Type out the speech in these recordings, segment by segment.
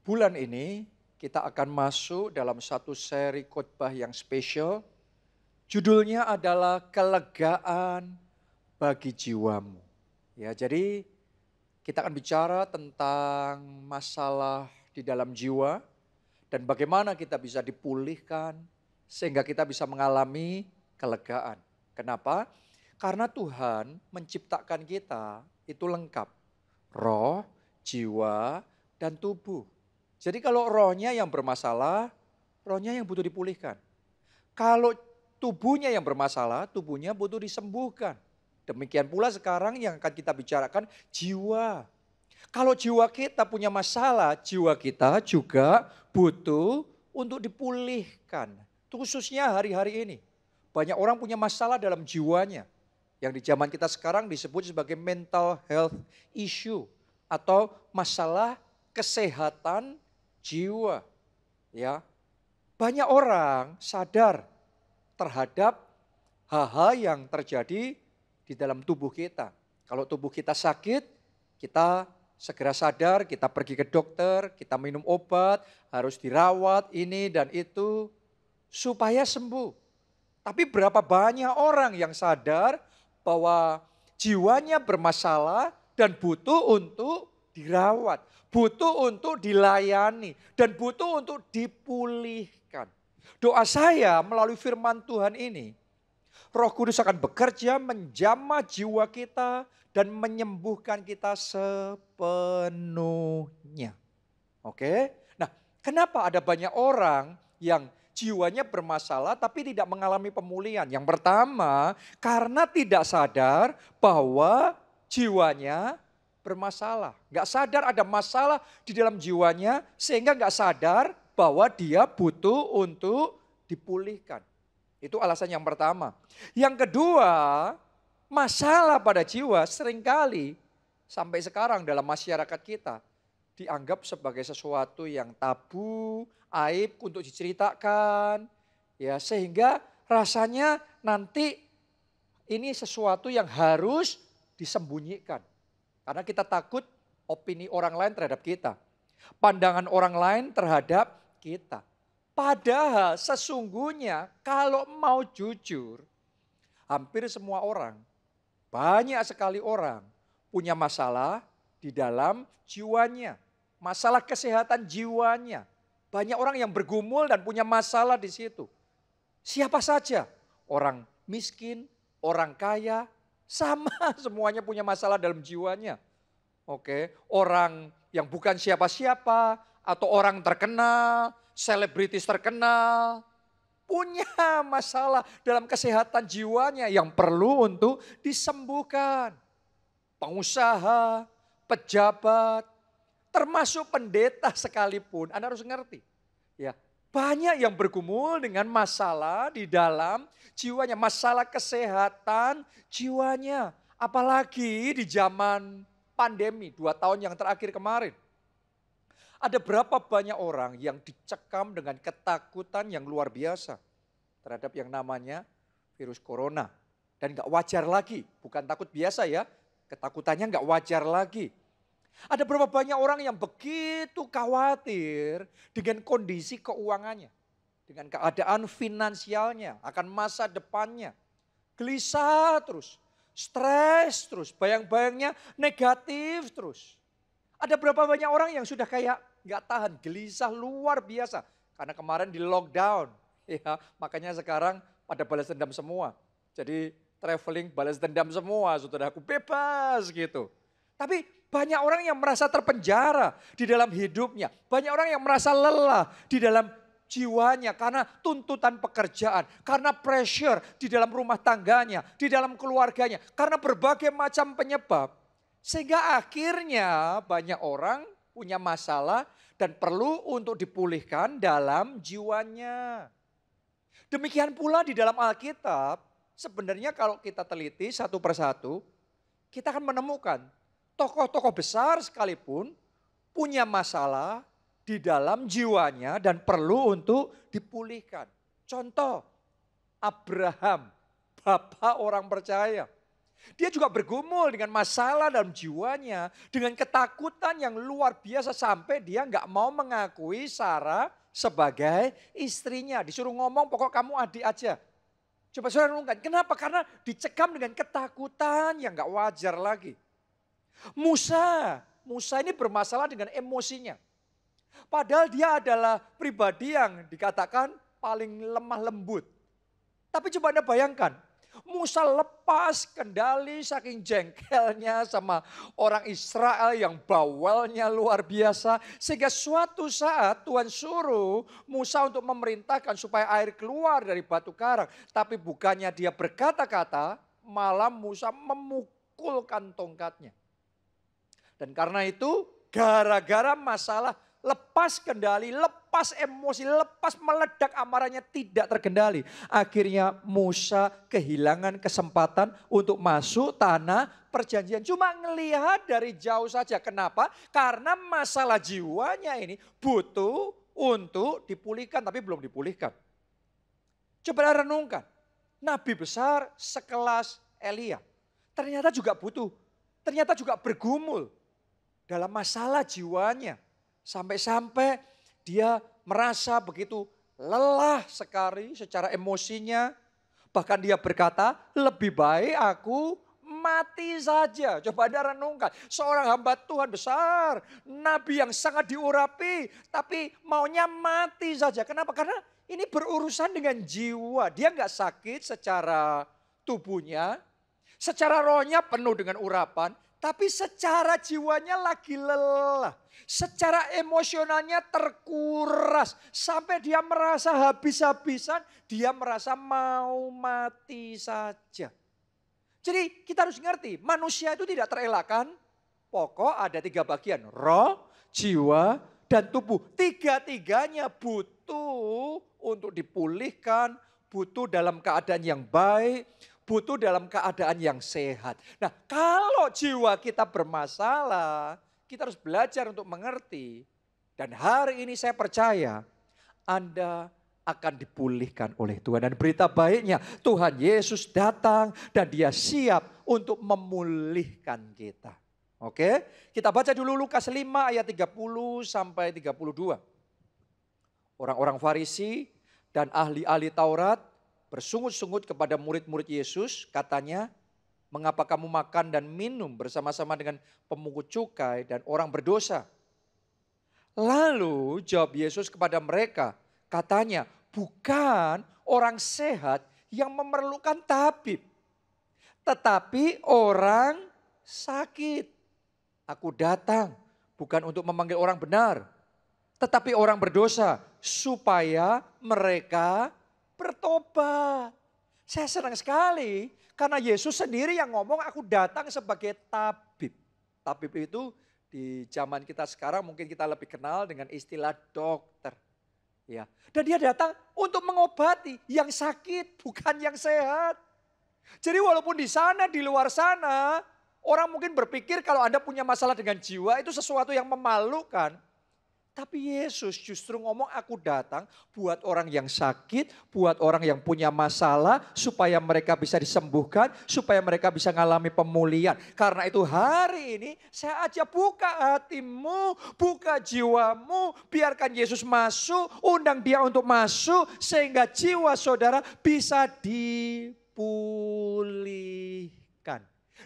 Bulan ini kita akan masuk dalam satu seri khotbah yang spesial. Judulnya adalah kelegaan bagi jiwamu. Ya, jadi kita akan bicara tentang masalah di dalam jiwa dan bagaimana kita bisa dipulihkan sehingga kita bisa mengalami kelegaan. Kenapa? Karena Tuhan menciptakan kita itu lengkap. Roh, jiwa, dan tubuh. Jadi kalau rohnya yang bermasalah, rohnya yang butuh dipulihkan. Kalau tubuhnya yang bermasalah, tubuhnya butuh disembuhkan. Demikian pula sekarang yang akan kita bicarakan jiwa. Kalau jiwa kita punya masalah, jiwa kita juga butuh untuk dipulihkan. Khususnya hari-hari ini. Banyak orang punya masalah dalam jiwanya. Yang di zaman kita sekarang disebut sebagai mental health issue. Atau masalah kesehatan jiwa. Ya, banyak orang sadar terhadap hal-hal yang terjadi di dalam tubuh kita. Kalau tubuh kita sakit, kita segera sadar, kita pergi ke dokter, kita minum obat, harus dirawat ini dan itu supaya sembuh. Tapi berapa banyak orang yang sadar bahwa jiwanya bermasalah dan butuh untuk dirawat, butuh untuk dilayani, dan butuh untuk dipulihkan. Doa saya melalui firman Tuhan ini, Roh Kudus akan bekerja menjamah jiwa kita dan menyembuhkan kita sepenuhnya. Oke? Nah, kenapa ada banyak orang yang jiwanya bermasalah tapi tidak mengalami pemulihan? Yang pertama, karena tidak sadar bahwa jiwanya bermasalah. Nggak sadar ada masalah di dalam jiwanya sehingga nggak sadar bahwa dia butuh untuk dipulihkan. Itu alasan yang pertama. Yang kedua, masalah pada jiwa seringkali sampai sekarang dalam masyarakat kita dianggap sebagai sesuatu yang tabu, aib untuk diceritakan. Ya, sehingga rasanya nanti ini sesuatu yang harus disembunyikan. Karena kita takut opini orang lain terhadap kita. Pandangan orang lain terhadap kita. Padahal sesungguhnya kalau mau jujur, hampir semua orang, banyak sekali orang punya masalah di dalam jiwanya. Masalah kesehatan jiwanya. Banyak orang yang bergumul dan punya masalah di situ. Siapa saja, orang miskin, orang kaya, sama semuanya punya masalah dalam jiwanya. Oke, orang yang bukan siapa-siapa atau orang terkenal, selebritis terkenal, punya masalah dalam kesehatan jiwanya yang perlu untuk disembuhkan. Pengusaha, pejabat, termasuk pendeta sekalipun, Anda harus ngerti. Ya, banyak yang bergumul dengan masalah di dalam jiwanya, masalah kesehatan jiwanya. Apalagi di zaman pandemi 2 tahun yang terakhir kemarin. Ada berapa banyak orang yang dicekam dengan ketakutan yang luar biasa terhadap yang namanya virus corona. Dan gak wajar lagi, bukan takut biasa ya, ketakutannya gak wajar lagi. Ada berapa banyak orang yang begitu khawatir dengan kondisi keuangannya. Dengan keadaan finansialnya, akan masa depannya. Gelisah terus, stres terus, bayang-bayangnya negatif terus. Ada berapa banyak orang yang sudah kayak gak tahan, gelisah luar biasa. Karena kemarin di lockdown, ya, makanya sekarang pada balas dendam semua. Jadi traveling balas dendam semua, saudaraku, bebas gitu. Tapi banyak orang yang merasa terpenjara di dalam hidupnya. Banyak orang yang merasa lelah di dalam jiwanya karena tuntutan pekerjaan, karena pressure di dalam rumah tangganya, di dalam keluarganya, karena berbagai macam penyebab. Sehingga akhirnya banyak orang punya masalah dan perlu untuk dipulihkan dalam jiwanya. Demikian pula di dalam Alkitab, sebenarnya kalau kita teliti satu persatu, kita akan menemukan tokoh-tokoh besar sekalipun punya masalah di dalam jiwanya dan perlu untuk dipulihkan. Contoh, Abraham, bapak orang percaya. Dia juga bergumul dengan masalah dalam jiwanya. Dengan ketakutan yang luar biasa sampai dia nggak mau mengakui Sarah sebagai istrinya. Disuruh ngomong pokok kamu adik aja. Coba saudara renungkan, kenapa? Karena dicekam dengan ketakutan yang nggak wajar lagi. Musa ini bermasalah dengan emosinya. Padahal dia adalah pribadi yang dikatakan paling lemah lembut. Tapi coba Anda bayangkan, Musa lepas kendali saking jengkelnya sama orang Israel yang bawelnya luar biasa. Sehingga suatu saat Tuhan suruh Musa untuk memerintahkan supaya air keluar dari batu karang. Tapi bukannya dia berkata-kata, malah Musa memukulkan tongkatnya. Dan karena itu gara-gara masalah lepas kendali, lepas emosi, lepas meledak amarahnya tidak terkendali. Akhirnya Musa kehilangan kesempatan untuk masuk tanah perjanjian. Cuma ngelihat dari jauh saja. Kenapa? Karena masalah jiwanya ini butuh untuk dipulihkan tapi belum dipulihkan. Coba renungkan. Nabi besar sekelas Elia. Ternyata juga butuh. Ternyata juga bergumul dalam masalah jiwanya. Sampai-sampai dia merasa begitu lelah sekali secara emosinya. Bahkan dia berkata, lebih baik aku mati saja. Coba Anda renungkan, seorang hamba Tuhan besar, nabi yang sangat diurapi, tapi maunya mati saja. Kenapa? Karena ini berurusan dengan jiwa. Dia nggak sakit secara tubuhnya, secara rohnya penuh dengan urapan, tapi secara jiwanya lagi lelah. Secara emosionalnya terkuras. Sampai dia merasa habis-habisan. Dia merasa mau mati saja. Jadi kita harus ngerti. Manusia itu tidak terelakkan. Pokok ada 3 bagian. Roh, jiwa, dan tubuh. 3-tiganya butuh untuk dipulihkan. Butuh dalam keadaan yang baik. Butuh dalam keadaan yang sehat. Nah, kalau jiwa kita bermasalah, kita harus belajar untuk mengerti. Dan hari ini saya percaya Anda akan dipulihkan oleh Tuhan. Dan berita baiknya Tuhan Yesus datang dan dia siap untuk memulihkan kita. Oke, kita baca dulu Lukas 5 ayat 30 sampai 32. Orang-orang Farisi dan ahli-ahli Taurat bersungut-sungut kepada murid-murid Yesus, katanya, mengapa kamu makan dan minum bersama-sama dengan pemungut cukai dan orang berdosa? Lalu jawab Yesus kepada mereka, katanya, bukan orang sehat yang memerlukan tabib, tetapi orang sakit. Aku datang bukan untuk memanggil orang benar, tetapi orang berdosa, supaya mereka bertobat. Saya senang sekali karena Yesus sendiri yang ngomong aku datang sebagai tabib. Tabib itu di zaman kita sekarang mungkin kita lebih kenal dengan istilah dokter. Ya. Dan dia datang untuk mengobati yang sakit bukan yang sehat. Jadi walaupun di sana, di luar sana, orang mungkin berpikir kalau Anda punya masalah dengan jiwa itu sesuatu yang memalukan. Tapi Yesus justru ngomong aku datang buat orang yang sakit, buat orang yang punya masalah, supaya mereka bisa disembuhkan, supaya mereka bisa mengalami pemulihan. Karena itu hari ini saya ajak buka hatimu, buka jiwamu, biarkan Yesus masuk, undang dia untuk masuk, sehingga jiwa saudara bisa dipulihkan.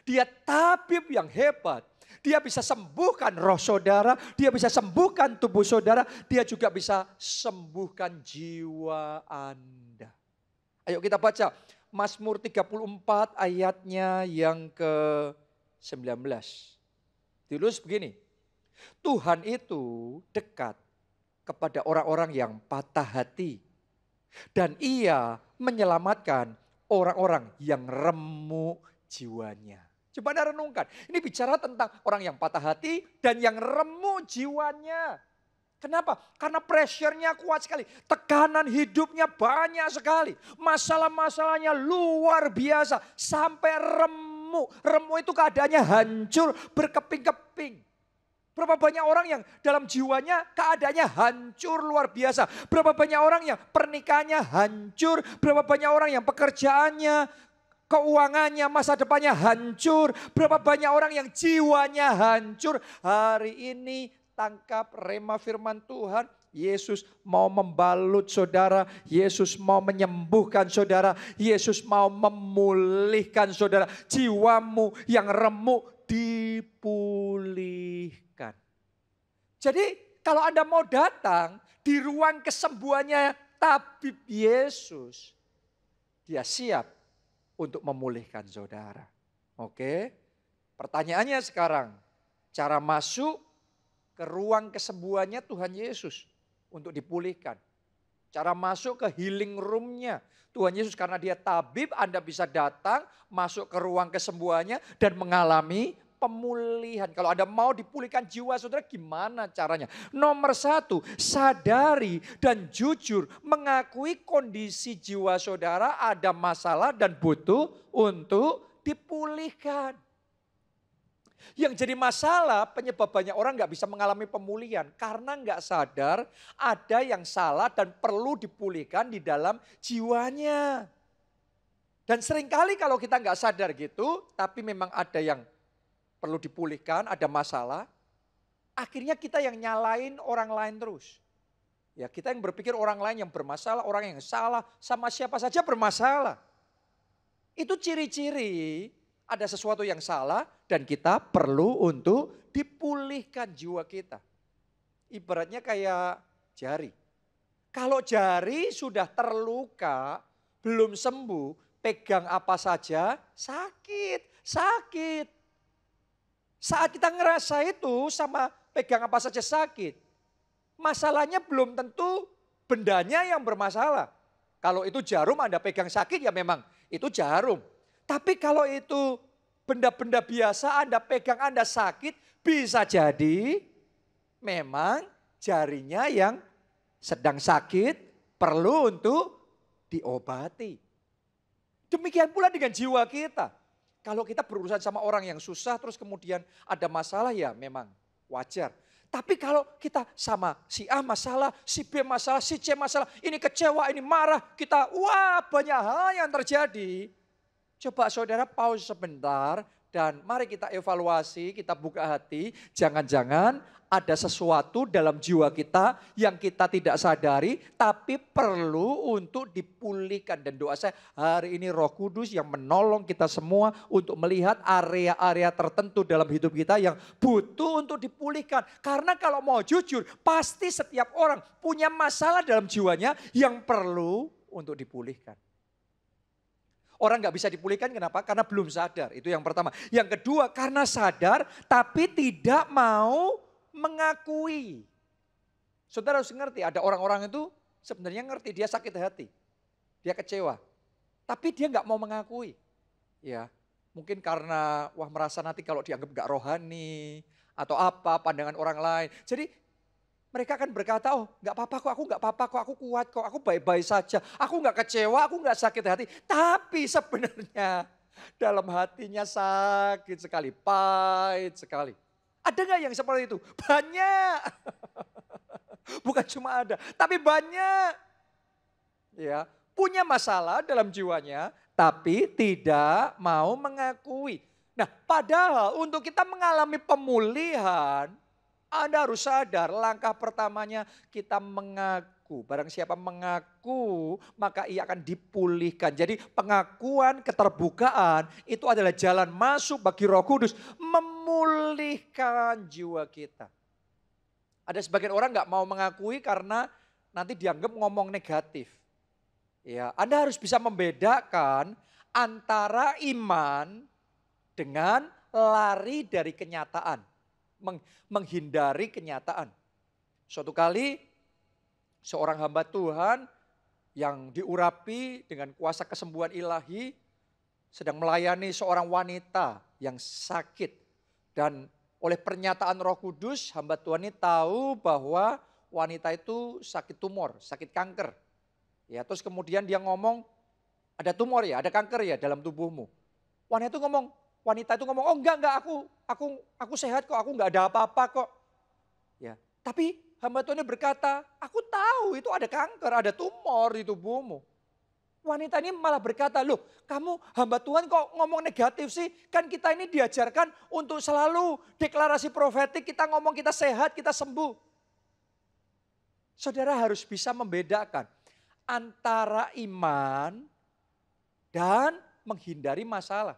Dia tabib yang hebat. Dia bisa sembuhkan roh saudara, dia bisa sembuhkan tubuh saudara, dia juga bisa sembuhkan jiwa Anda. Ayo kita baca Mazmur 34 ayatnya yang ke-19. Ditulis begini, Tuhan itu dekat kepada orang-orang yang patah hati dan ia menyelamatkan orang-orang yang remuk jiwanya. Coba Anda renungkan, ini bicara tentang orang yang patah hati dan yang remuk jiwanya. Kenapa? Karena pressure-nya kuat sekali, tekanan hidupnya banyak sekali. Masalah-masalahnya luar biasa, sampai remuk. Remuk itu keadaannya hancur, berkeping-keping. Berapa banyak orang yang dalam jiwanya keadaannya hancur luar biasa. Berapa banyak orang yang pernikahannya hancur, berapa banyak orang yang pekerjaannya keuangannya, masa depannya hancur. Berapa banyak orang yang jiwanya hancur. Hari ini tangkap rema firman Tuhan. Yesus mau membalut saudara. Yesus mau menyembuhkan saudara. Yesus mau memulihkan saudara. Jiwamu yang remuk dipulihkan. Jadi kalau Anda mau datang di ruang kesembuhannya tabib Yesus, dia siap untuk memulihkan saudara. Oke, pertanyaannya sekarang, cara masuk ke ruang kesembuhannya Tuhan Yesus untuk dipulihkan. Cara masuk ke healing room-nya Tuhan Yesus, karena dia tabib, Anda bisa datang masuk ke ruang kesembuhannya dan mengalami pemulihan. Kalau Anda mau dipulihkan jiwa saudara, gimana caranya? Nomor 1, sadari dan jujur mengakui kondisi jiwa saudara ada masalah dan butuh untuk dipulihkan. Yang jadi masalah penyebab banyak orang nggak bisa mengalami pemulihan karena nggak sadar ada yang salah dan perlu dipulihkan di dalam jiwanya. Dan seringkali kalau kita nggak sadar gitu, tapi memang ada yang perlu dipulihkan, ada masalah, akhirnya kita yang nyalain orang lain terus. Ya, kita yang berpikir orang lain yang bermasalah, orang yang salah, sama siapa saja bermasalah. Itu ciri-ciri ada sesuatu yang salah dan kita perlu untuk dipulihkan jiwa kita. Ibaratnya kayak jari. Kalau jari sudah terluka, belum sembuh, pegang apa saja sakit, sakit. Saat kita ngerasa itu sama pegang apa saja sakit, masalahnya belum tentu bendanya yang bermasalah. Kalau itu jarum Anda pegang sakit ya memang itu jarum. Tapi kalau itu benda-benda biasa Anda pegang Anda sakit, bisa jadi memang jarinya yang sedang sakit perlu untuk diobati. Demikian pula dengan jiwa kita. Kalau kita berurusan sama orang yang susah terus kemudian ada masalah ya memang wajar. Tapi kalau kita sama si A masalah, si B masalah, si C masalah, ini kecewa, ini marah, kita wah banyak hal yang terjadi. Coba saudara pause sebentar dan mari kita evaluasi, kita buka hati. Jangan-jangan ada sesuatu dalam jiwa kita yang kita tidak sadari tapi perlu untuk dipulihkan. Dan doa saya hari ini Roh Kudus yang menolong kita semua untuk melihat area-area tertentu dalam hidup kita yang butuh untuk dipulihkan. Karena kalau mau jujur pasti setiap orang punya masalah dalam jiwanya yang perlu untuk dipulihkan. Orang nggak bisa dipulihkan kenapa? Karena belum sadar, itu yang pertama. Yang kedua karena sadar tapi tidak mau mengakui. Saudara harus ngerti ada orang-orang itu sebenarnya ngerti dia sakit hati. Dia kecewa. Tapi dia nggak mau mengakui. Ya, mungkin karena wah merasa nanti kalau dianggap nggak rohani atau apa pandangan orang lain. Jadi mereka akan berkata, oh nggak apa-apa kok, aku nggak apa-apa kok, aku kuat kok, aku baik-baik saja. Aku nggak kecewa, aku nggak sakit hati. Tapi sebenarnya dalam hatinya sakit sekali, pahit sekali. Ada nggak yang seperti itu? Banyak. Bukan cuma ada, tapi banyak. Ya, punya masalah dalam jiwanya, tapi tidak mau mengakui. Nah, padahal untuk kita mengalami pemulihan, Anda harus sadar langkah pertamanya kita mengaku. Barang siapa mengaku maka ia akan dipulihkan. Jadi pengakuan keterbukaan itu adalah jalan masuk bagi Roh Kudus memulihkan jiwa kita. Ada sebagian orang nggak mau mengakui karena nanti dianggap ngomong negatif. Ya, Anda harus bisa membedakan antara iman dengan lari dari kenyataan. Menghindari kenyataan. Suatu kali seorang hamba Tuhan yang diurapi dengan kuasa kesembuhan ilahi sedang melayani seorang wanita yang sakit. Dan oleh pernyataan Roh Kudus hamba Tuhan ini tahu bahwa wanita itu sakit tumor, sakit kanker. Ya, terus kemudian dia ngomong, ada tumor ya, ada kanker ya dalam tubuhmu. Wanita itu ngomong, oh enggak, aku sehat kok, aku enggak ada apa-apa kok. Ya, tapi hamba Tuhan berkata, aku tahu itu ada kanker, ada tumor di tubuhmu. wanita ini malah berkata, loh kamu hamba Tuhan kok ngomong negatif sih? Kan kita ini diajarkan untuk selalu deklarasi profetik, kita ngomong kita sehat, kita sembuh. Saudara harus bisa membedakan antara iman dan menghindari masalah.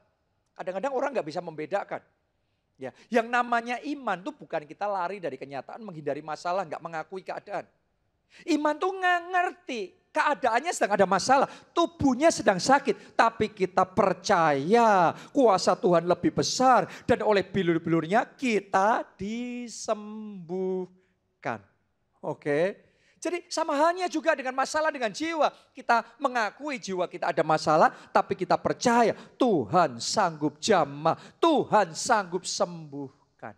Kadang-kadang orang nggak bisa membedakan. Ya, yang namanya iman tuh bukan kita lari dari kenyataan, menghindari masalah, nggak mengakui keadaan. Iman tuh nggak ngerti, keadaannya sedang ada masalah, tubuhnya sedang sakit. Tapi kita percaya kuasa Tuhan lebih besar dan oleh bilur-bilurnya kita disembuhkan. Oke. Jadi sama halnya juga dengan masalah dengan jiwa. Kita mengakui jiwa kita ada masalah, tapi kita percaya Tuhan sanggup jamah, Tuhan sanggup sembuhkan.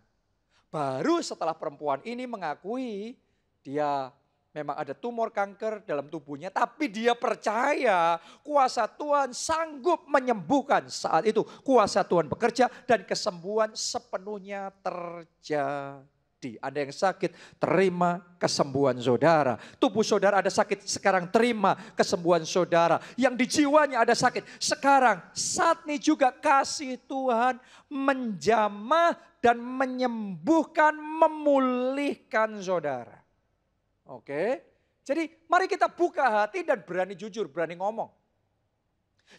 Baru setelah perempuan ini mengakui dia memang ada tumor kanker dalam tubuhnya, tapi dia percaya kuasa Tuhan sanggup menyembuhkan. Saat itu kuasa Tuhan bekerja dan kesembuhan sepenuhnya terjadi. Ada yang sakit, terima kesembuhan saudara. Tubuh saudara ada sakit, sekarang terima kesembuhan saudara. Yang di jiwanya ada sakit, sekarang saat ini juga kasih Tuhan menjamah dan menyembuhkan, memulihkan saudara. Oke, jadi mari kita buka hati dan berani jujur, berani ngomong.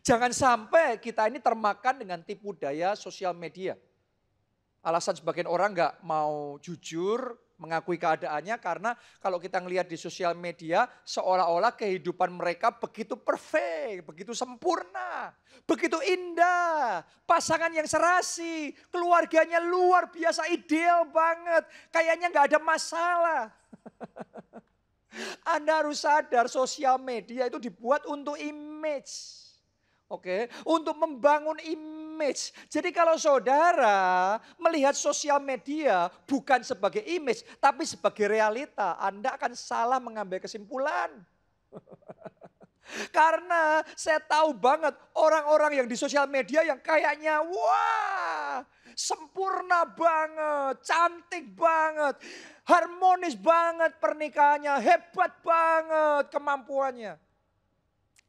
Jangan sampai kita ini termakan dengan tipu daya sosial media. Alasan sebagian orang nggak mau jujur, mengakui keadaannya karena kalau kita ngelihat di sosial media seolah-olah kehidupan mereka begitu perfect, begitu sempurna, begitu indah. Pasangan yang serasi, keluarganya luar biasa ideal banget, kayaknya nggak ada masalah. Anda harus sadar sosial media itu dibuat untuk image. Oke, untuk membangun image. Jadi kalau saudara melihat sosial media bukan sebagai image, tapi sebagai realita, Anda akan salah mengambil kesimpulan. Karena saya tahu banget orang-orang yang di sosial media yang kayaknya wah sempurna banget, cantik banget, harmonis banget pernikahannya, hebat banget kemampuannya.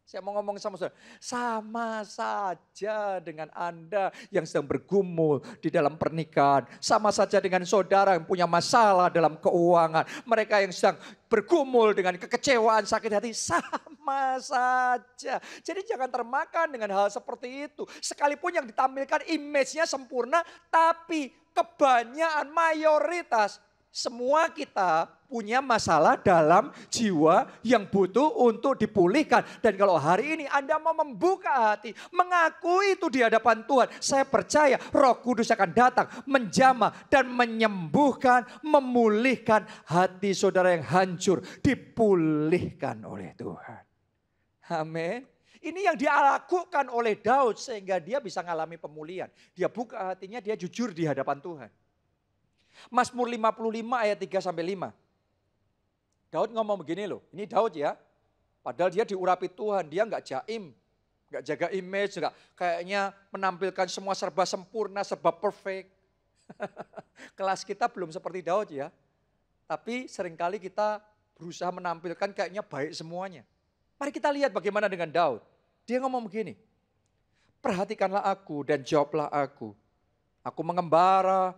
Saya mau ngomong sama saudara, sama saja dengan Anda yang sedang bergumul di dalam pernikahan. Sama saja dengan saudara yang punya masalah dalam keuangan. Mereka yang sedang bergumul dengan kekecewaan, sakit hati, sama saja. Jadi jangan termakan dengan hal seperti itu. Sekalipun yang ditampilkan image-nya sempurna, tapi kebanyakan mayoritas semua kita punya masalah dalam jiwa yang butuh untuk dipulihkan. Dan kalau hari ini Anda mau membuka hati, mengakui itu di hadapan Tuhan, saya percaya Roh Kudus akan datang, menjamah dan menyembuhkan, memulihkan hati saudara yang hancur, dipulihkan oleh Tuhan. Amin. Ini yang dia lakukan oleh Daud sehingga dia bisa mengalami pemulihan. Dia buka hatinya, dia jujur di hadapan Tuhan. Mazmur 55 ayat 3-5. Daud ngomong begini loh, ini Daud ya. Padahal dia diurapi Tuhan, dia nggak jaim, nggak jaga image, nggak kayaknya menampilkan semua serba sempurna, serba perfect. Kelas kita belum seperti Daud ya. Tapi seringkali kita berusaha menampilkan kayaknya baik semuanya. Mari kita lihat bagaimana dengan Daud. Dia ngomong begini, perhatikanlah aku dan jawablah aku. Aku mengembara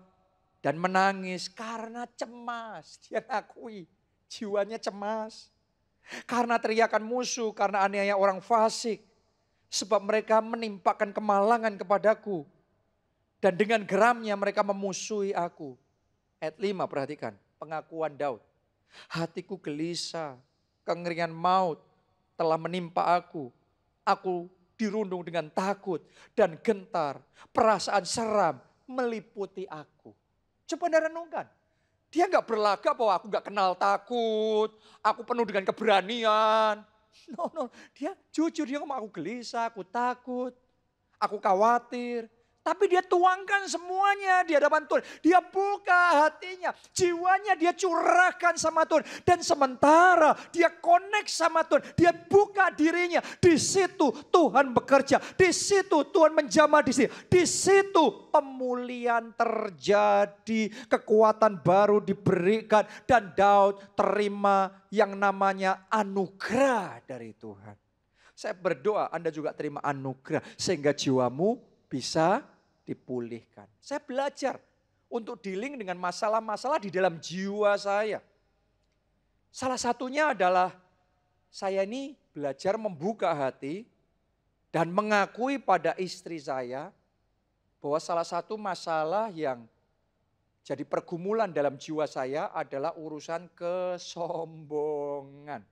dan menangis karena cemas. Dia ngakui jiwanya cemas. Karena teriakan musuh, karena aniaya orang fasik. Sebab mereka menimpakan kemalangan kepadaku. Dan dengan geramnya mereka memusuhi aku. Ayat 5 perhatikan, pengakuan Daud. Hatiku gelisah, kengerian maut telah menimpa aku. Aku dirundung dengan takut dan gentar. Perasaan seram meliputi aku. Coba Anda renungkan. Dia nggak berlagak bahwa aku nggak kenal takut, aku penuh dengan keberanian. No, dia jujur, dia ngomong aku gelisah, aku takut, aku khawatir. Tapi dia tuangkan semuanya di hadapan Tuhan. Dia buka hatinya, jiwanya dia curahkan sama Tuhan. Dan sementara dia connect sama Tuhan, dia buka dirinya. Di situ Tuhan bekerja, di situ Tuhan menjamah di situ. Di situ pemulihan terjadi, kekuatan baru diberikan. Dan Daud terima yang namanya anugerah dari Tuhan. Saya berdoa Anda juga terima anugerah sehingga jiwamu bisa dipulihkan. Saya belajar untuk dealing dengan masalah-masalah di dalam jiwa saya. Salah satunya adalah saya ini belajar membuka hati dan mengakui pada istri saya bahwa salah satu masalah yang jadi pergumulan dalam jiwa saya adalah urusan kesombongan.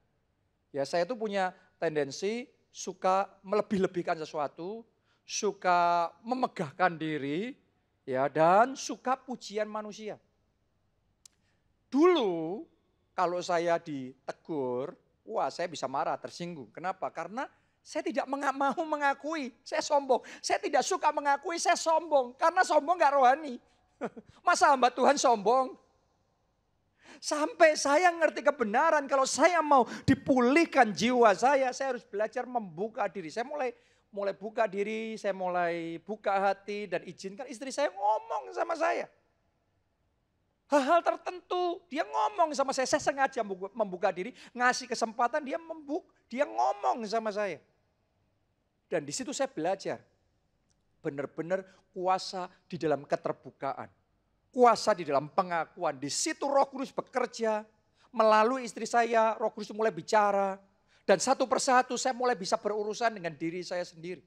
Ya, saya itu punya tendensi suka melebih-lebihkan sesuatu, suka memegahkan diri, ya, dan suka pujian manusia. Dulu kalau saya ditegur, wah saya bisa marah, tersinggung. Kenapa? Karena saya tidak mau mengakui, saya sombong. Saya tidak suka mengakui saya sombong, karena sombong gak rohani. Masa hamba Tuhan sombong? Sampai saya ngerti kebenaran, kalau saya mau dipulihkan jiwa saya harus belajar membuka diri. Saya mulai buka diri, saya mulai buka hati dan izinkan istri saya ngomong sama saya. Hal-hal tertentu dia ngomong sama saya sengaja membuka diri, ngasih kesempatan dia ngomong sama saya. Dan di situ saya belajar benar-benar kuasa di dalam keterbukaan. Kuasa di dalam pengakuan, di situ Roh Kudus bekerja, melalui istri saya Roh Kudus mulai bicara, dan satu persatu saya mulai bisa berurusan dengan diri saya sendiri.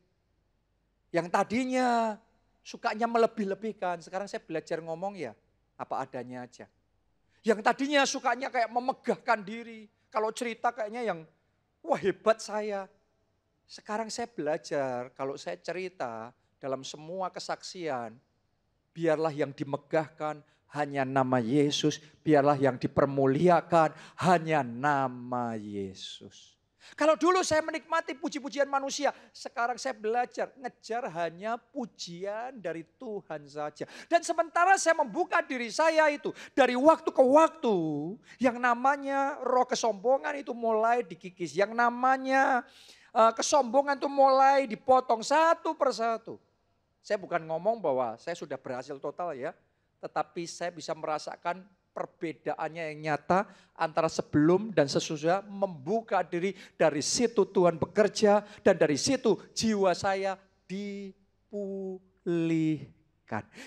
Yang tadinya sukanya melebih-lebihkan, sekarang saya belajar ngomong ya apa adanya aja. Yang tadinya sukanya kayak memegahkan diri, kalau cerita kayaknya yang wah hebat saya. Sekarang saya belajar kalau saya cerita dalam semua kesaksian, biarlah yang dimegahkan hanya nama Yesus. Biarlah yang dipermuliakan hanya nama Yesus. Kalau dulu saya menikmati puji-pujian manusia, sekarang saya belajar ngejar hanya pujian dari Tuhan saja. Dan sementara saya membuka diri saya itu dari waktu ke waktu, yang namanya roh kesombongan itu mulai dikikis. Yang namanya kesombongan itu mulai dipotong satu persatu. Saya bukan ngomong bahwa saya sudah berhasil total ya, tetapi saya bisa merasakan perbedaannya yang nyata antara sebelum dan sesudah membuka diri. Dari situ Tuhan bekerja dan dari situ jiwa saya dipulihkan.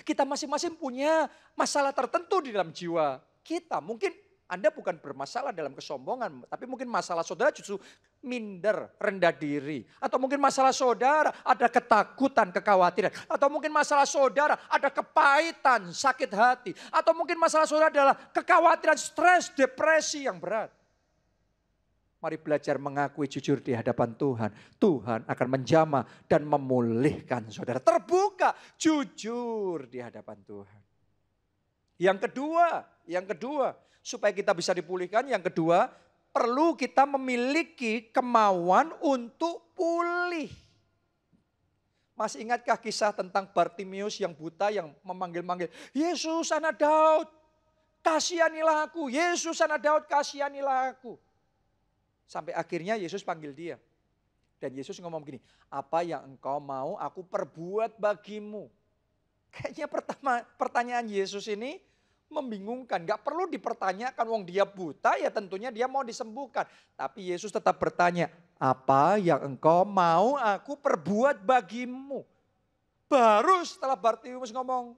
Kita masing-masing punya masalah tertentu di dalam jiwa kita. Mungkin Anda bukan bermasalah dalam kesombongan, tapi mungkin masalah saudara justru minder, rendah diri. Atau mungkin masalah saudara ada ketakutan, kekhawatiran. Atau mungkin masalah saudara ada kepahitan, sakit hati. Atau mungkin masalah saudara adalah kekhawatiran, stres, depresi yang berat. Mari belajar mengakui jujur di hadapan Tuhan. Tuhan akan menjamah dan memulihkan saudara. Terbuka, jujur di hadapan Tuhan. Yang kedua, supaya kita bisa dipulihkan, yang kedua, perlu kita memiliki kemauan untuk pulih. Masih ingatkah kisah tentang Bartimius yang buta yang memanggil-manggil, Yesus anak Daud, kasihanilah aku. Yesus anak Daud, kasihanilah aku. Sampai akhirnya Yesus panggil dia. Dan Yesus ngomong begini, apa yang engkau mau aku perbuat bagimu. Kayaknya pertanyaan Yesus ini membingungkan. Gak perlu dipertanyakan, wong dia buta ya tentunya dia mau disembuhkan. Tapi Yesus tetap bertanya, apa yang engkau mau aku perbuat bagimu. Baru setelah Bartimius ngomong,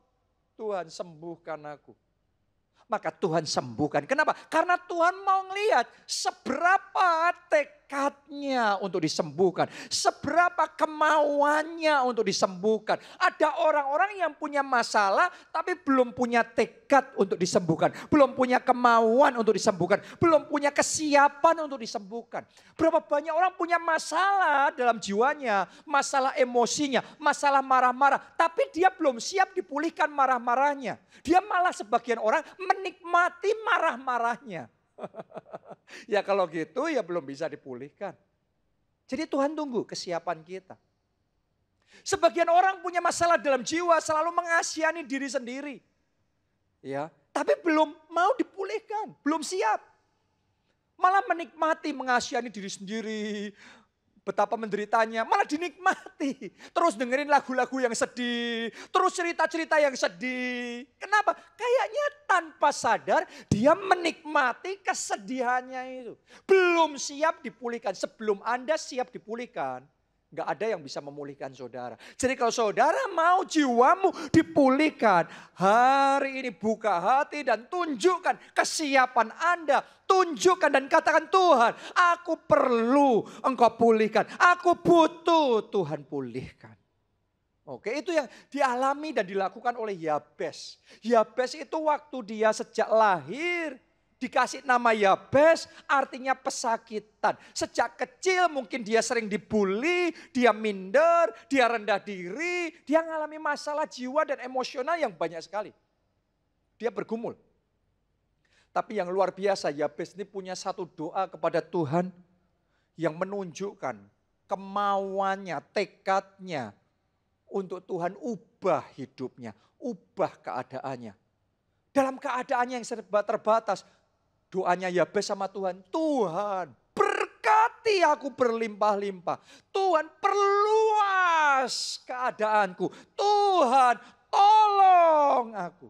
Tuhan sembuhkan aku. Maka Tuhan sembuhkan. Kenapa? Karena Tuhan mau ngelihat seberapa tekadnya untuk disembuhkan. Seberapa kemauannya untuk disembuhkan. Ada orang-orang yang punya masalah tapi belum punya tekad untuk disembuhkan. Belum punya kemauan untuk disembuhkan. Belum punya kesiapan untuk disembuhkan. Berapa banyak orang punya masalah dalam jiwanya. Masalah emosinya. Masalah marah-marah. Tapi dia belum siap dipulihkan marah-marahnya. Dia malah sebagian orang menikmati marah-marahnya. Ya kalau gitu ya belum bisa dipulihkan. Jadi Tuhan tunggu kesiapan kita. Sebagian orang punya masalah dalam jiwa, selalu mengasihani diri sendiri. Ya, tapi belum mau dipulihkan, belum siap. Malah menikmati mengasihani diri sendiri, Betapa menderitanya, malah dinikmati. Terus dengerin lagu-lagu yang sedih, terus cerita-cerita yang sedih. Kenapa? Kayaknya tanpa sadar dia menikmati kesedihannya itu. Belum siap dipulihkan, sebelum Anda siap dipulihkan. Gak ada yang bisa memulihkan saudara. Jadi kalau saudara mau jiwamu dipulihkan, hari ini buka hati dan tunjukkan kesiapan Anda. Tunjukkan dan katakan, Tuhan, aku perlu Engkau pulihkan. Aku butuh Tuhan pulihkan. Oke, itu yang dialami dan dilakukan oleh Yabes. Yabes itu waktu dia sejak lahir dikasih nama Yabes, artinya pesakitan. Sejak kecil mungkin dia sering dibully, dia minder, dia rendah diri, dia mengalami masalah jiwa dan emosional yang banyak sekali. Dia bergumul. Tapi yang luar biasa, Yabes ini punya satu doa kepada Tuhan yang menunjukkan kemauannya, tekadnya untuk Tuhan ubah hidupnya, ubah keadaannya. Dalam keadaannya yang serba terbatas, doanya Yabes sama Tuhan, Tuhan berkati aku berlimpah-limpah. Tuhan perluas keadaanku. Tuhan tolong aku.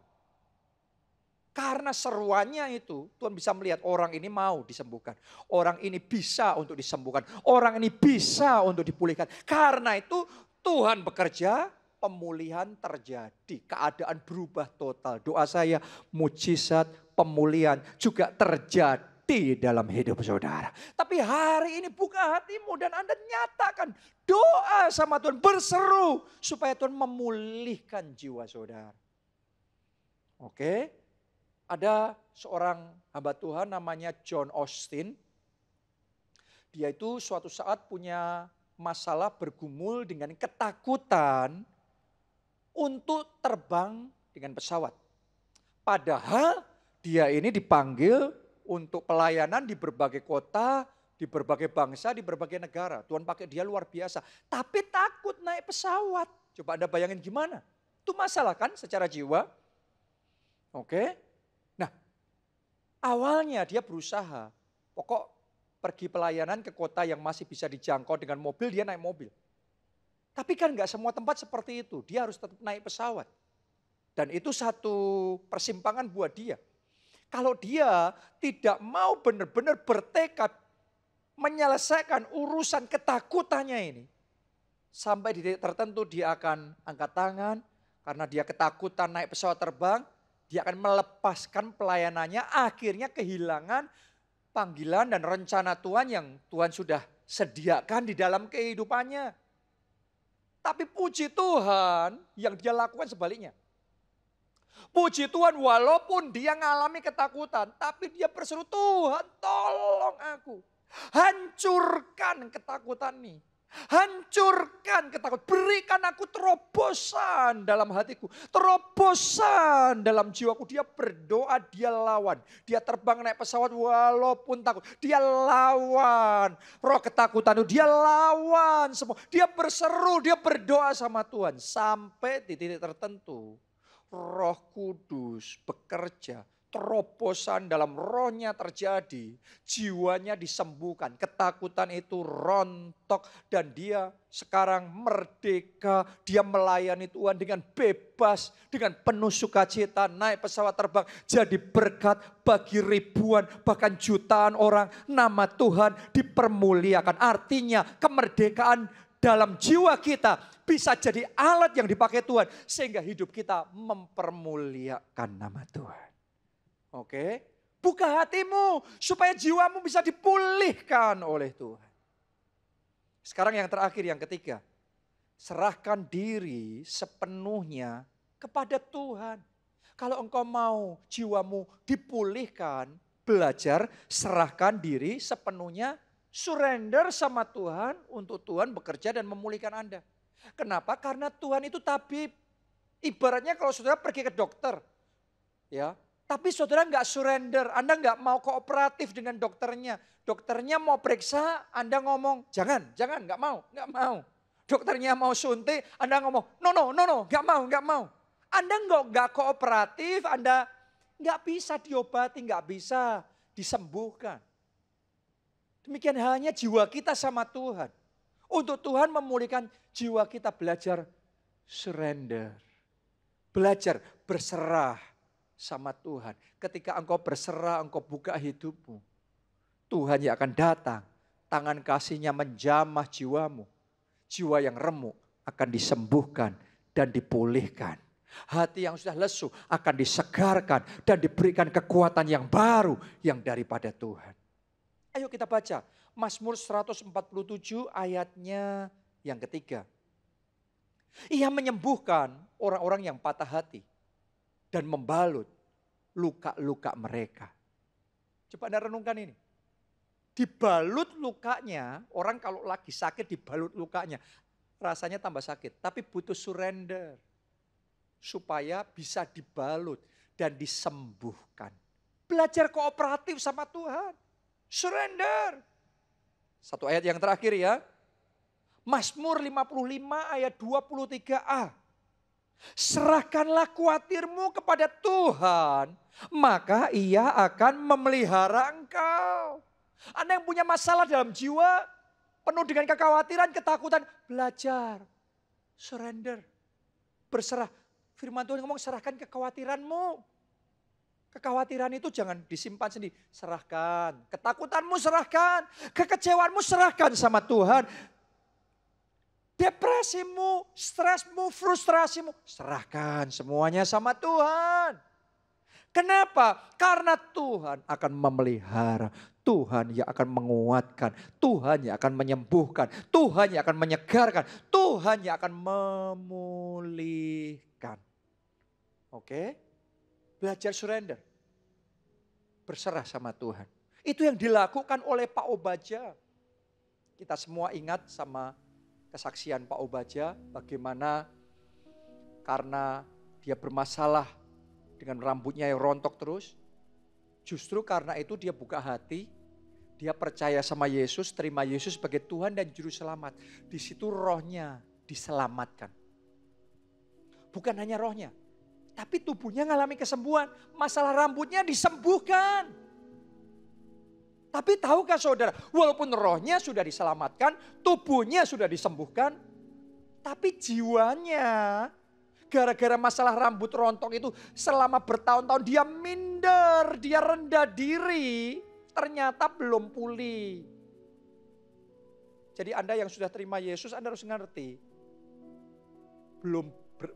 Karena seruannya itu Tuhan bisa melihat orang ini mau disembuhkan. Orang ini bisa untuk disembuhkan. Orang ini bisa untuk dipulihkan. Karena itu Tuhan bekerja, pemulihan terjadi. Keadaan berubah total. Doa saya mujizat pemulihan juga terjadi dalam hidup saudara. Tapi hari ini buka hatimu dan Anda nyatakan doa sama Tuhan. Berseru supaya Tuhan memulihkan jiwa saudara. Oke, ada seorang hamba Tuhan namanya John Austin. Dia itu suatu saat punya masalah bergumul dengan ketakutan untuk terbang dengan pesawat. Padahal dia ini dipanggil untuk pelayanan di berbagai kota, di berbagai bangsa, di berbagai negara. Tuhan pakai dia luar biasa. Tapi takut naik pesawat. Coba Anda bayangin gimana? Itu masalah kan secara jiwa. Oke. Nah, awalnya dia berusaha. Pokok pergi pelayanan ke kota yang masih bisa dijangkau dengan mobil, dia naik mobil. Tapi kan gak semua tempat seperti itu. Dia harus tetap naik pesawat. Dan itu satu persimpangan buat dia. Kalau dia tidak mau benar-benar bertekad menyelesaikan urusan ketakutannya ini. Sampai di titik tertentu dia akan angkat tangan. Karena dia ketakutan naik pesawat terbang. Dia akan melepaskan pelayanannya. Akhirnya kehilangan panggilan dan rencana Tuhan yang Tuhan sudah sediakan di dalam kehidupannya. Tapi puji Tuhan yang dia lakukan sebaliknya. Puji Tuhan walaupun dia mengalami ketakutan. Tapi dia berseru, Tuhan tolong aku. Hancurkan ketakutan ini. Hancurkan ketakutan. Berikan aku terobosan dalam hatiku. Terobosan dalam jiwaku. Dia berdoa, dia lawan. Dia terbang naik pesawat walaupun takut. Dia lawan. Roh ketakutan itu dia lawan semua. Dia berseru, dia berdoa sama Tuhan. Sampai di titik tertentu. Roh Kudus bekerja, terobosan dalam rohnya terjadi, jiwanya disembuhkan, ketakutan itu rontok dan dia sekarang merdeka, dia melayani Tuhan dengan bebas, dengan penuh sukacita, naik pesawat terbang, jadi berkat bagi ribuan bahkan jutaan orang, nama Tuhan dipermuliakan. Artinya kemerdekaan dalam jiwa kita bisa jadi alat yang dipakai Tuhan. Sehingga hidup kita mempermuliakan nama Tuhan. Oke, buka hatimu supaya jiwamu bisa dipulihkan oleh Tuhan. Sekarang yang terakhir, yang ketiga. Serahkan diri sepenuhnya kepada Tuhan. Kalau engkau mau jiwamu dipulihkan, belajar serahkan diri sepenuhnya. Surrender sama Tuhan untuk Tuhan bekerja dan memulihkan Anda. Kenapa? Karena Tuhan itu tabib. Ibaratnya kalau saudara pergi ke dokter. Ya, tapi saudara nggak surrender. Anda nggak mau kooperatif dengan dokternya. Dokternya mau periksa, Anda ngomong, jangan, nggak mau. Dokternya mau suntik, Anda ngomong, no, nggak mau. Anda nggak kooperatif, Anda nggak bisa diobati, nggak bisa disembuhkan. Demikian halnya jiwa kita sama Tuhan. Untuk Tuhan memulihkan jiwa kita, belajar surrender. Belajar berserah sama Tuhan. Ketika engkau berserah, engkau buka hidupmu. Tuhan yang akan datang. Tangan kasih-Nya menjamah jiwamu. Jiwa yang remuk akan disembuhkan dan dipulihkan. Hati yang sudah lesu akan disegarkan dan diberikan kekuatan yang baru yang daripada Tuhan. Ayo kita baca Mazmur 147 ayatnya yang ketiga. Ia menyembuhkan orang-orang yang patah hati dan membalut luka-luka mereka. Coba Anda renungkan ini. Dibalut lukanya, orang kalau lagi sakit dibalut lukanya, rasanya tambah sakit. Tapi butuh surrender supaya bisa dibalut dan disembuhkan. Belajar kooperatif sama Tuhan. Surrender. Satu ayat yang terakhir ya. Mazmur 55 ayat 23a. Serahkanlah khawatirmu kepada Tuhan, maka Ia akan memelihara engkau. Anda yang punya masalah dalam jiwa, penuh dengan kekhawatiran, ketakutan, belajar. Surrender. Berserah. Firman Tuhan ngomong serahkan kekhawatiranmu. Kekhawatiran itu jangan disimpan sendiri. Serahkan. Ketakutanmu serahkan. Kekecewaanmu serahkan sama Tuhan. Depresimu, stresmu, frustrasimu. Serahkan semuanya sama Tuhan. Kenapa? Karena Tuhan akan memelihara. Tuhan yang akan menguatkan. Tuhan yang akan menyembuhkan. Tuhan yang akan menyegarkan. Tuhan yang akan memulihkan. Oke? Belajar surrender. Berserah sama Tuhan. Itu yang dilakukan oleh Pak Obadja. Kita semua ingat sama kesaksian Pak Obadja. Bagaimana karena dia bermasalah dengan rambutnya yang rontok terus. Justru karena itu dia buka hati. Dia percaya sama Yesus, terima Yesus sebagai Tuhan dan Juru Selamat. Di situ rohnya diselamatkan. Bukan hanya rohnya. Tapi tubuhnya ngalami kesembuhan. Masalah rambutnya disembuhkan. Tapi tahukah saudara, walaupun rohnya sudah diselamatkan, tubuhnya sudah disembuhkan, tapi jiwanya gara-gara masalah rambut rontok itu selama bertahun-tahun dia minder, dia rendah diri, ternyata belum pulih. Jadi Anda yang sudah terima Yesus, Anda harus ngerti.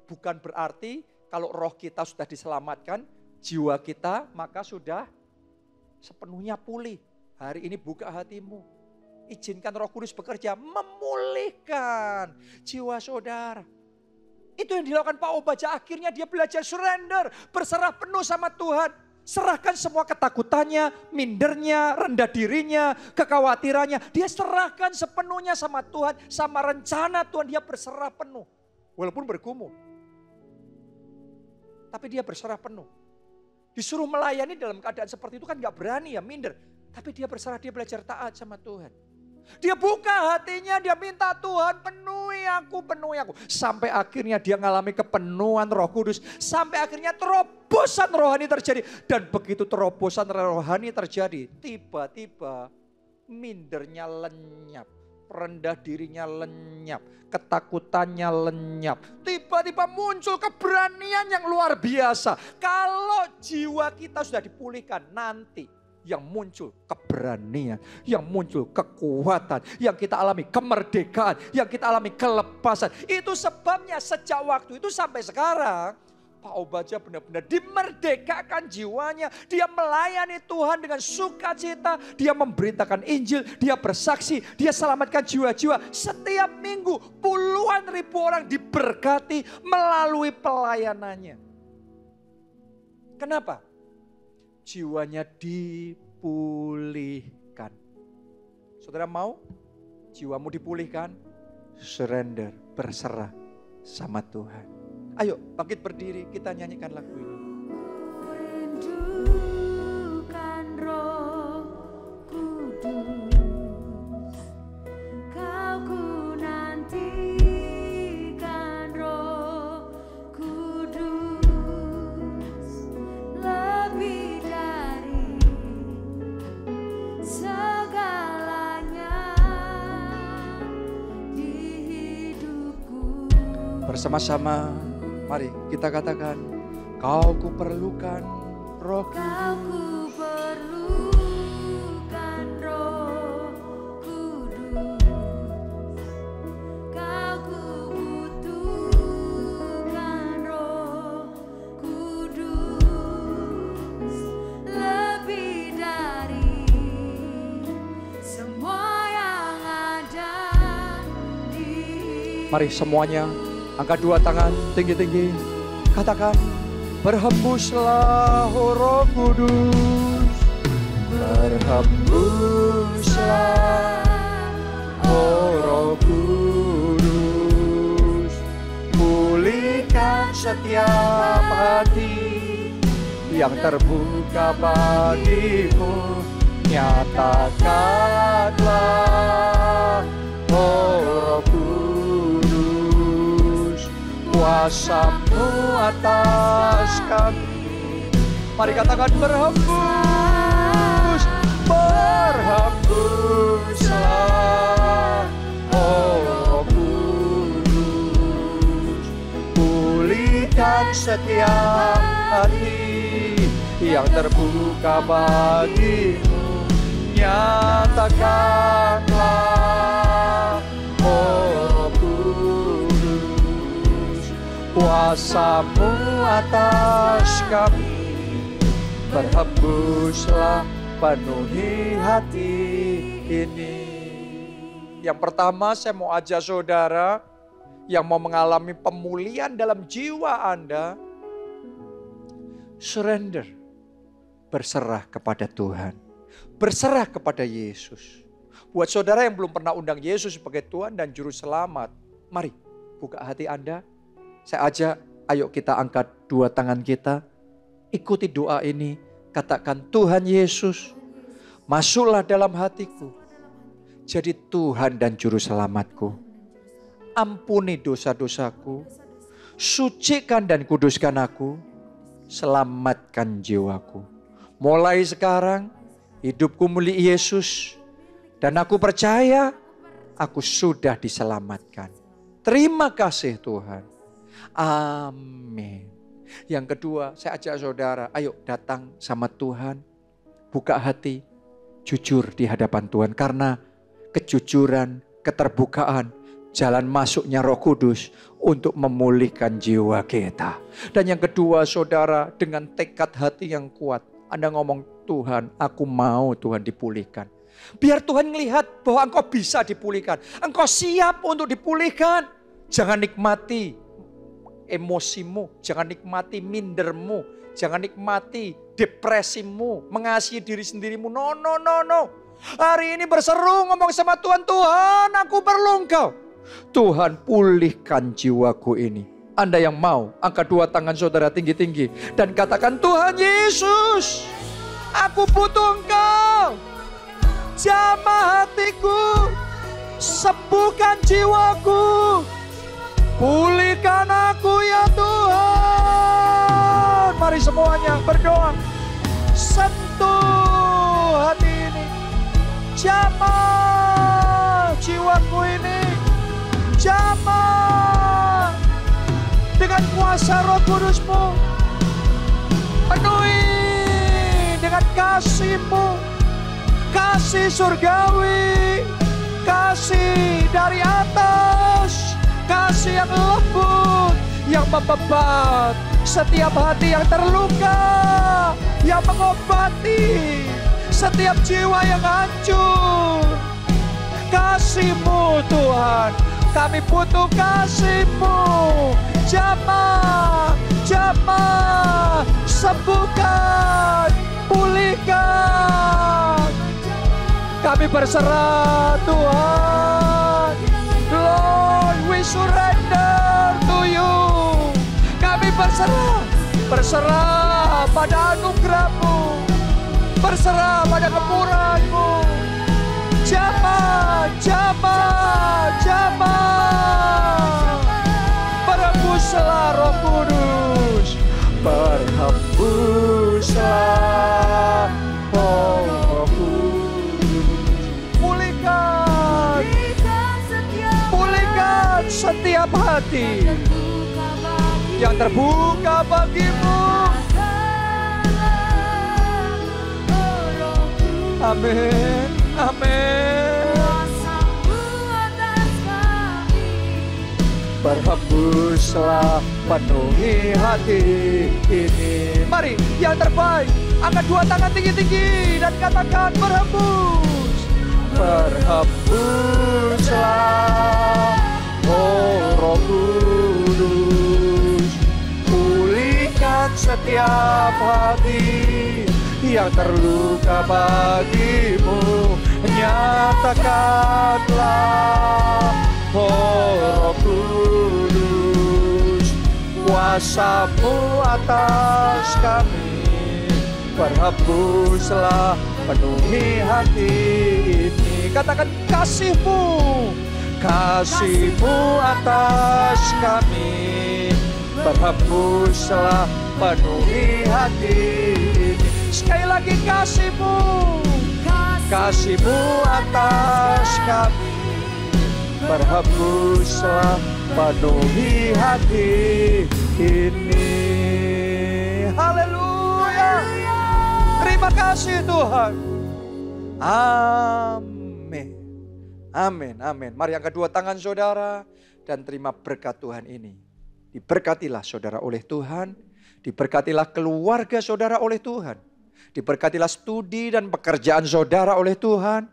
Bukan berarti kalau roh kita sudah diselamatkan, jiwa kita maka sudah sepenuhnya pulih. Hari ini buka hatimu. Izinkan Roh Kudus bekerja memulihkan jiwa saudara. Itu yang dilakukan Pak Obadja. Akhirnya dia belajar surrender. Berserah penuh sama Tuhan. Serahkan semua ketakutannya, mindernya, rendah dirinya, kekhawatirannya. Dia serahkan sepenuhnya sama Tuhan. Sama rencana Tuhan dia berserah penuh. Walaupun bergumul. Tapi dia berserah penuh. Disuruh melayani dalam keadaan seperti itu kan gak berani ya, minder. Tapi dia berserah, dia belajar taat sama Tuhan. Dia buka hatinya, dia minta Tuhan penuhi aku. Sampai akhirnya dia mengalami kepenuhan Roh Kudus. Sampai akhirnya terobosan rohani terjadi. Dan begitu terobosan rohani terjadi, tiba-tiba mindernya lenyap. Rendah dirinya lenyap, ketakutannya lenyap. Tiba-tiba muncul keberanian yang luar biasa. Kalau jiwa kita sudah dipulihkan, nanti yang muncul keberanian, yang muncul kekuatan, yang kita alami kemerdekaan, yang kita alami kelepasan. Itu sebabnya sejak waktu itu sampai sekarang, Pak Obadja benar-benar dimerdekakan jiwanya. Dia melayani Tuhan dengan sukacita. Dia memberitakan Injil, dia bersaksi, dia selamatkan jiwa-jiwa. Setiap minggu puluhan ribu orang diberkati melalui pelayanannya. Kenapa? Jiwanya dipulihkan. Saudara mau jiwamu dipulihkan? Surrender, berserah sama Tuhan. Ayo bangkit berdiri, kita nyanyikan lagu ini. Rindukan Roh Kudus, kau ku nantikan Roh Kudus, lebih dari segalanya. Bersama-sama, mari kita katakan, Kau ku perlukan Roh Kau Kudus. ku perlukan Roh Kudus. Kau ku butuhkan Roh Kudus. Lebih dari semua yang ada di Mari semuanya angkat dua tangan tinggi-tinggi. Katakan, berhembuslah oh Roh Kudus. Berhembuslah oh Roh Kudus. Pulihkan setiap hati yang terbuka bagimu. Nyatakanlah oh Roh Kudus, kuasa-Mu atas kami. Mari katakan, berhembus, berhembuslah oh Roh Kudus. Pulihkan setiap hati yang terbuka bagimu. Nyatakanlah oh Roh Kudus, kuasa-Mu atas kami. Berhembuslah, penuhi hati ini. Yang pertama, saya mau ajak saudara yang mau mengalami pemulihan dalam jiwa Anda, surrender, berserah kepada Tuhan. Berserah kepada Yesus. Buat saudara yang belum pernah undang Yesus sebagai Tuhan dan Juru Selamat, mari buka hati Anda. Saya ajak, ayo kita angkat dua tangan kita. Ikuti doa ini. Katakan, Tuhan Yesus, masuklah dalam hatiku. Jadi Tuhan dan Juru Selamatku. Ampuni dosa-dosaku. Sucikan dan kuduskan aku. Selamatkan jiwaku. Mulai sekarang, hidupku milik Yesus. Dan aku percaya aku sudah diselamatkan. Terima kasih Tuhan. Amin. Yang kedua, saya ajak saudara, ayo datang sama Tuhan. Buka hati, jujur di hadapan Tuhan. Karena kejujuran, keterbukaan, jalan masuknya Roh Kudus untuk memulihkan jiwa kita. Dan yang kedua, saudara, dengan tekad hati yang kuat, Anda ngomong, Tuhan, aku mau Tuhan dipulihkan. Biar Tuhan melihat bahwa engkau bisa dipulihkan. Engkau siap untuk dipulihkan. Jangan nikmati emosimu, jangan nikmati mindermu, jangan nikmati depresimu, mengasihi diri sendirimu. No. Hari ini berseru ngomong sama Tuhan, Tuhan, aku perlu Engkau. Tuhan, pulihkan jiwaku ini. Anda yang mau, angkat dua tangan saudara tinggi-tinggi dan katakan, Tuhan Yesus, aku butuh Engkau. Jamah hatiku, sembuhkan jiwaku. Pulihkan aku ya Tuhan. Mari semuanya berdoa. Sentuh hati ini. Jamah jiwaku ini. Jamah dengan kuasa Roh Kudus-Mu. Penuhi dengan kasih-Mu. Kasih surgawi. Kasih dari atas. Kasih yang lembut, yang membebat setiap hati yang terluka, yang mengobati setiap jiwa yang hancur. Kasih-Mu Tuhan, kami butuh kasih-Mu. Jamah, sembuhkan, pulihkan. Kami berserah Tuhan. Lord, we surrender to you. Kami berserah pada anugerah-Mu, berserah pada kemurahan-Mu. Jamah, berhembuslah Roh Kudus, berhembuslah Roh Kudus. Pulihkan setiap hati terbuka bagi yang terbuka bagimu. Amin, amin. Kuasa-Mu atas kami. Berhembuslah penuhi hati ini. Mari yang terbaik, angkat dua tangan tinggi-tinggi dan katakan berhembus. Berhembuslah, oh Roh Kudus, pulihkan setiap hati yang terluka bagimu. Nyatakanlah, oh Roh Kudus, kuasa-Mu atas kami. Berhembuslah penuhi hati ini. Katakan kasih-Mu, kasih-Mu atas kami. Berhembuslah penuhi hati ini. Sekali lagi kasih-Mu, kasih-Mu atas kami. Berhembuslah penuhi hati ini. Haleluya. Terima kasih Tuhan. Amin. Amin, amin. Mari angkat dua tangan saudara dan terima berkat Tuhan ini. Diberkatilah saudara oleh Tuhan. Diberkatilah keluarga saudara oleh Tuhan. Diberkatilah studi dan pekerjaan saudara oleh Tuhan.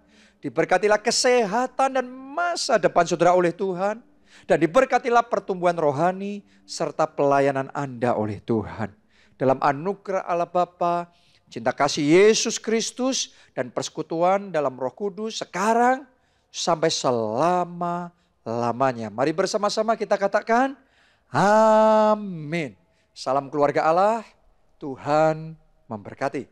Diberkatilah kesehatan dan masa depan saudara oleh Tuhan. Dan diberkatilah pertumbuhan rohani serta pelayanan Anda oleh Tuhan. Dalam anugerah Allah Bapa, cinta kasih Yesus Kristus dan persekutuan dalam Roh Kudus sekarang sampai selama-lamanya. Mari bersama-sama kita katakan amin. Salam keluarga Allah, Tuhan memberkati.